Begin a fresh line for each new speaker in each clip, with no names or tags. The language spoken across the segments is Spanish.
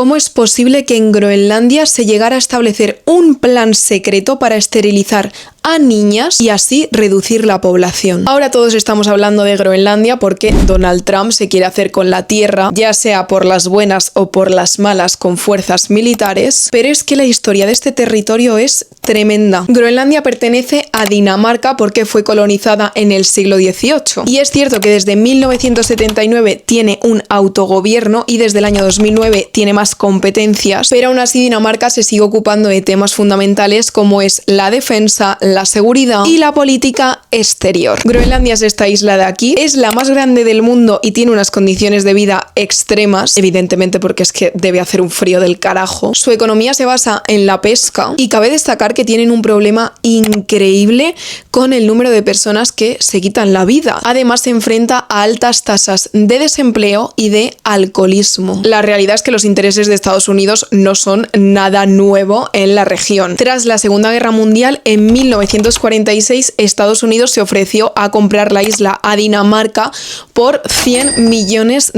cómo es posible que en Groenlandia se llegara a establecer un plan secreto para esterilizar a niñas y así reducir la población. Ahora todos estamos hablando de Groenlandia porque Donald Trump se quiere hacer con la tierra, ya sea por las buenas o por las malas con fuerzas militares, pero es que la historia de este territorio es tremenda. Groenlandia pertenece a Dinamarca porque fue colonizada en el siglo XVIII y es cierto que desde 1979 tiene un autogobierno y desde el año 2009 tiene más competencias, pero aún así Dinamarca se sigue ocupando de temas fundamentales como es la defensa, la seguridad y la política exterior. Groenlandia es esta isla de aquí, es la más grande del mundo y tiene unas condiciones de vida extremas, evidentemente porque es que debe hacer un frío del carajo. Su economía se basa en la pesca y cabe destacar que tienen un problema increíble con el número de personas que se quitan la vida. Además se enfrenta a altas tasas de desempleo y de alcoholismo. La realidad es que los intereses de Estados Unidos no son nada nuevo en la región. Tras la Segunda Guerra Mundial, en 1946 Estados Unidos se ofreció a comprar la isla a Dinamarca por $100 millones,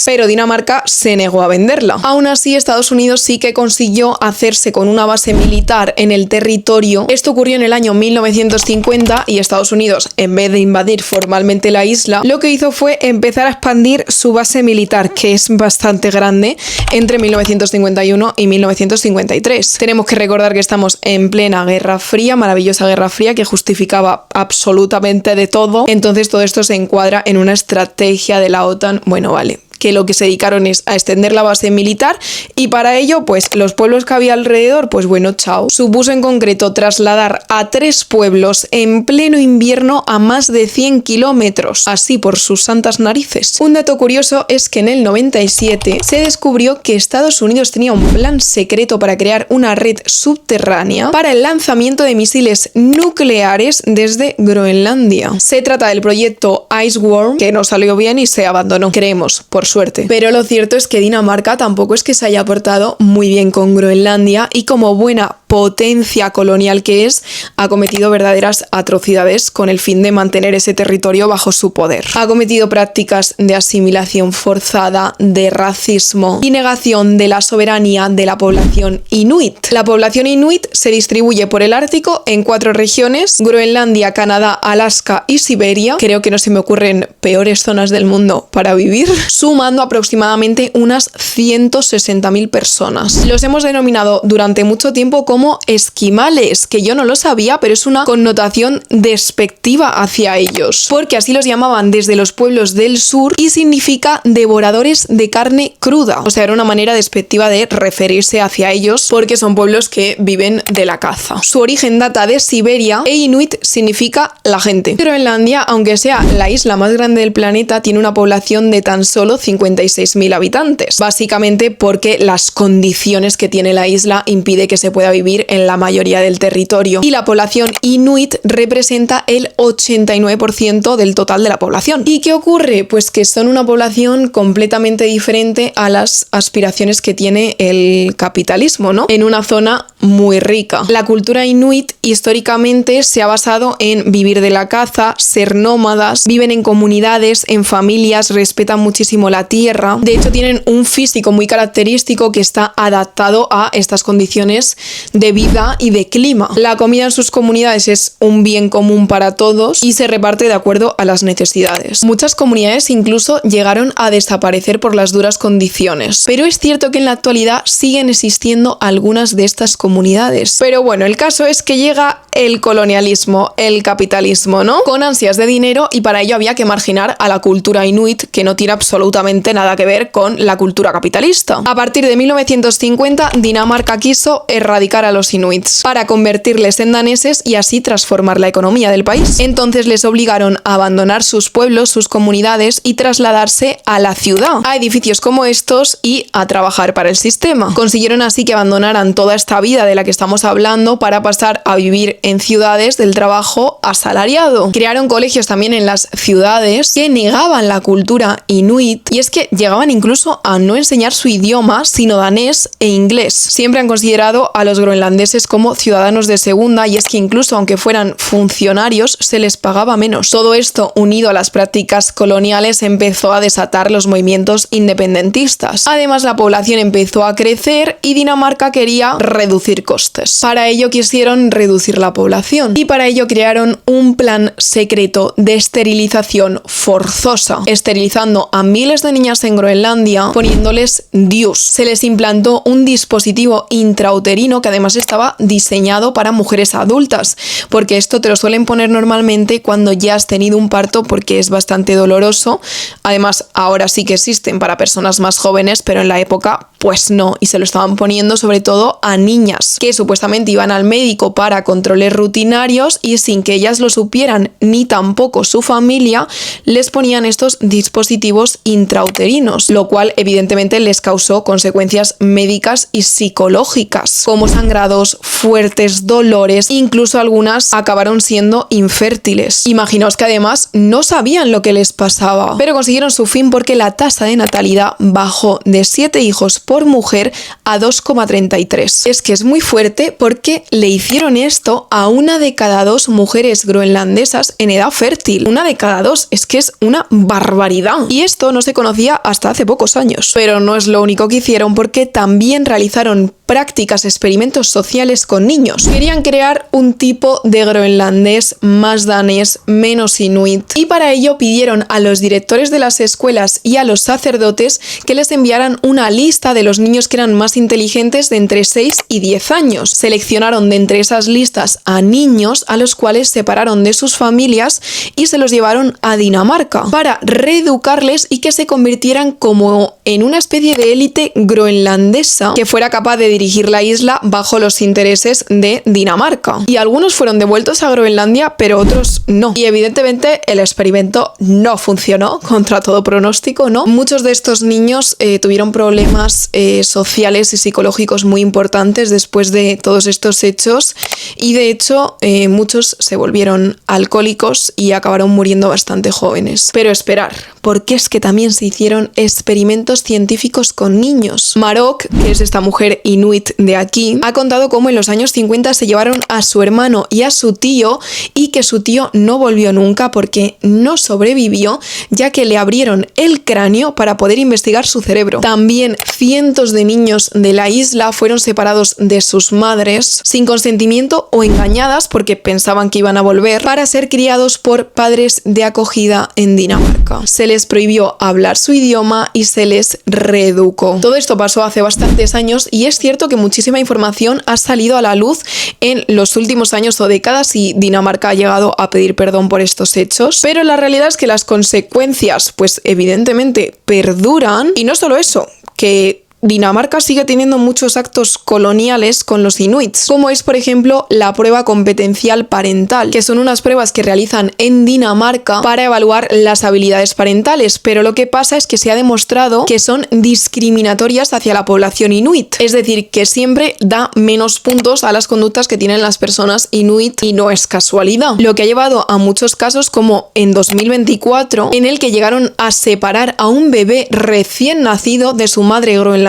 pero Dinamarca se negó a venderla. Aún así, Estados Unidos sí que consiguió hacerse con una base militar en el territorio. Esto ocurrió en el año 1950 y Estados Unidos, en vez de invadir formalmente la isla, lo que hizo fue empezar a expandir su base militar, que es bastante grande, entre 1951 y 1953. Tenemos que recordar que estamos en plena Guerra Fría, maravillosa Guerra Fría que justificaba absolutamente de todo. Entonces todo esto se encuadra en una estrategia de la OTAN. Bueno, vale, que lo que se dedicaron es a extender la base militar y para ello, pues los pueblos que había alrededor, pues bueno, chao. Supuso en concreto trasladar a 3 pueblos en pleno invierno a más de 100 kilómetros, así por sus santas narices. Un dato curioso es que en el 97 se descubrió que Estados Unidos tenía un plan secreto para crear una red subterránea para el lanzamiento de misiles nucleares desde Groenlandia. Se trata del proyecto Iceworm, que no salió bien y se abandonó, creemos, por suerte. Pero lo cierto es que Dinamarca tampoco es que se haya portado muy bien con Groenlandia y como buena potencia colonial que es, ha cometido verdaderas atrocidades con el fin de mantener ese territorio bajo su poder. Ha cometido prácticas de asimilación forzada, de racismo y negación de la soberanía de la población inuit. La población inuit se distribuye por el Ártico en 4 regiones: Groenlandia, Canadá, Alaska y Siberia. Creo que no se me ocurren peores zonas del mundo para vivir, sumando aproximadamente unas 160.000 personas. Los hemos denominado durante mucho tiempo como esquimales, que yo no lo sabía, pero es una connotación despectiva hacia ellos, porque así los llamaban desde los pueblos del sur y significa devoradores de carne cruda. O sea, era una manera despectiva de referirse hacia ellos porque son pueblos que viven de la caza. Su origen data de Siberia e inuit significa la gente. Groenlandia, aunque sea la isla más grande del planeta, tiene una población de tan solo 56.000 habitantes, básicamente porque las condiciones que tiene la isla impide que se pueda vivir en la mayoría del territorio, y la población inuit representa el 89% del total de la población. ¿Y qué ocurre? Pues que son una población completamente diferente a las aspiraciones que tiene el capitalismo, ¿no? En una zona muy rica. La cultura inuit históricamente se ha basado en vivir de la caza, ser nómadas, viven en comunidades, en familias, respetan muchísimo la tierra. De hecho, tienen un físico muy característico que está adaptado a estas condiciones de vida y de clima. La comida en sus comunidades es un bien común para todos y se reparte de acuerdo a las necesidades. Muchas comunidades incluso llegaron a desaparecer por las duras condiciones, pero es cierto que en la actualidad siguen existiendo algunas de estas comunidades. Pero bueno, el caso es que llega el colonialismo, el capitalismo, ¿no? Con ansias de dinero, y para ello había que marginar a la cultura inuit, que no tiene absolutamente nada que ver con la cultura capitalista. A partir de 1950, Dinamarca quiso erradicar a los inuits para convertirles en daneses y así transformar la economía del país. Entonces les obligaron a abandonar sus pueblos, sus comunidades y trasladarse a la ciudad, a edificios como estos y a trabajar para el sistema. Consiguieron así que abandonaran toda esta vida vida de la que estamos hablando para pasar a vivir en ciudades del trabajo asalariado. Crearon colegios también en las ciudades que negaban la cultura inuit, y es que llegaban incluso a no enseñar su idioma, sino danés e inglés. Siempre han considerado a los groenlandeses como ciudadanos de segunda, y es que incluso aunque fueran funcionarios se les pagaba menos. Todo esto, unido a las prácticas coloniales, empezó a desatar los movimientos independentistas. Además, la población empezó a crecer y Dinamarca quería reducir costes. Para ello quisieron reducir la población y para ello crearon un plan secreto de esterilización forzosa, esterilizando a miles de niñas en Groenlandia, poniéndoles DIUs. Se les implantó un dispositivo intrauterino que además estaba diseñado para mujeres adultas, porque esto te lo suelen poner normalmente cuando ya has tenido un parto, porque es bastante doloroso. Además, ahora sí que existen para personas más jóvenes, pero en la época pues no, y se lo estaban poniendo sobre todo a niñas que supuestamente iban al médico para controles rutinarios y sin que ellas lo supieran ni tampoco su familia, les ponían estos dispositivos intrauterinos, lo cual evidentemente les causó consecuencias médicas y psicológicas, como sangrados, fuertes dolores, incluso algunas acabaron siendo infértiles. Imaginaos que además no sabían lo que les pasaba, pero consiguieron su fin porque la tasa de natalidad bajó de 7 hijos por mujer a 2,33. Es que es muy fuerte porque le hicieron esto a 1 de cada 2 mujeres groenlandesas en edad fértil. 1 de cada 2, es que es una barbaridad. Y esto no se conocía hasta hace pocos años. Pero no es lo único que hicieron, porque también realizaron prácticas, experimentos sociales con niños. Querían crear un tipo de groenlandés más danés, menos inuit, y para ello pidieron a los directores de las escuelas y a los sacerdotes que les enviaran una lista de los niños que eran más inteligentes de entre 6 y 10 años. Seleccionaron de entre esas listas a niños a los cuales separaron de sus familias y se los llevaron a Dinamarca para reeducarles y que se convirtieran como en una especie de élite groenlandesa que fuera capaz de dirigir la isla bajo los intereses de Dinamarca. Y algunos fueron devueltos a Groenlandia, pero otros no. Y evidentemente el experimento no funcionó, contra todo pronóstico, ¿no? Muchos de estos niños tuvieron problemas sociales y psicológicos muy importantes después de todos estos hechos, y de hecho muchos se volvieron alcohólicos y acabaron muriendo bastante jóvenes. Pero esperar, porque es que también se hicieron experimentos científicos con niños. Marok, que es esta mujer inuit de aquí, ha contado cómo en los años 50 se llevaron a su hermano y a su tío, y que su tío no volvió nunca porque no sobrevivió, ya que le abrieron el cráneo para poder investigar su cerebro. También cientos de niños de la isla fueron separados de sus madres sin consentimiento o engañadas porque pensaban que iban a volver, para ser criados por padres de acogida en Dinamarca. Se les prohibió hablar su idioma y se les reeducó. Todo esto pasó hace bastantes años y es cierto que muchísima información ha salido a la luz en los últimos años o décadas, y Dinamarca ha llegado a pedir perdón por estos hechos, pero la realidad es que las consecuencias pues evidentemente perduran. Y no solo eso, que Dinamarca sigue teniendo muchos actos coloniales con los inuits, como es por ejemplo la prueba competencial parental, que son unas pruebas que realizan en Dinamarca para evaluar las habilidades parentales, pero lo que pasa es que se ha demostrado que son discriminatorias hacia la población inuit, es decir, que siempre da menos puntos a las conductas que tienen las personas inuit, y no es casualidad, lo que ha llevado a muchos casos como en 2024, en el que llegaron a separar a un bebé recién nacido de su madre groenlandesa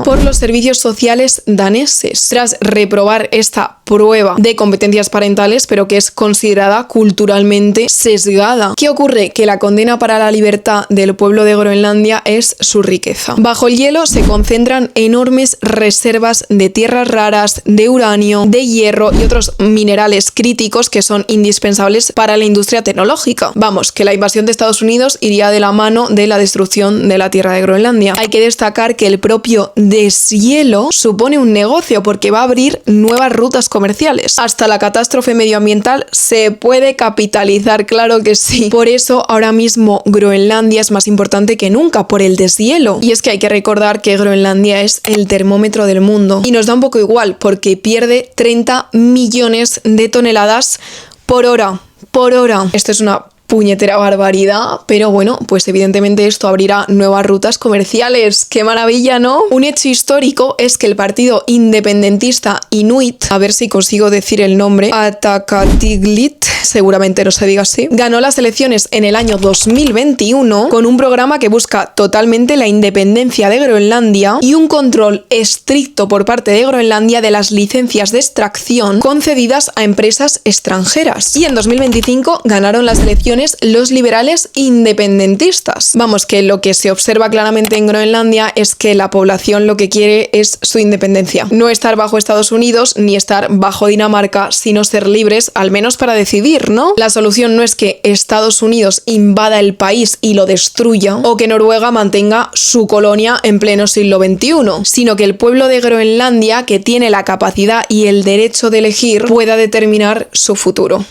por los servicios sociales daneses, tras reprobar esta prueba de competencias parentales, pero que es considerada culturalmente sesgada. ¿Qué ocurre? Que la condena para la libertad del pueblo de Groenlandia es su riqueza. Bajo el hielo se concentran enormes reservas de tierras raras, de uranio, de hierro y otros minerales críticos que son indispensables para la industria tecnológica. Vamos, que la invasión de Estados Unidos iría de la mano de la destrucción de la tierra de Groenlandia. Hay que destacar que el propio deshielo supone un negocio porque va a abrir nuevas rutas comerciales. Hasta la catástrofe medioambiental se puede capitalizar, claro que sí. Por eso ahora mismo Groenlandia es más importante que nunca, por el deshielo. Y es que hay que recordar que Groenlandia es el termómetro del mundo y nos da un poco igual porque pierde 30 millones de toneladas por hora. Esto es una puñetera barbaridad, pero bueno, pues evidentemente esto abrirá nuevas rutas comerciales. ¡Qué maravilla!, ¿no? Un hecho histórico es que el partido independentista Inuit, a ver si consigo decir el nombre, Atakattiglit, seguramente no se diga así, ganó las elecciones en el año 2021 con un programa que busca totalmente la independencia de Groenlandia y un control estricto por parte de Groenlandia de las licencias de extracción concedidas a empresas extranjeras. Y en 2025 ganaron las elecciones los liberales independentistas. Vamos, que lo que se observa claramente en Groenlandia es que la población lo que quiere es su independencia. No estar bajo Estados Unidos ni estar bajo Dinamarca, sino ser libres, al menos para decidir, ¿no? La solución no es que Estados Unidos invada el país y lo destruya, o que Noruega mantenga su colonia en pleno siglo XXI, sino que el pueblo de Groenlandia, que tiene la capacidad y el derecho de elegir, pueda determinar su futuro.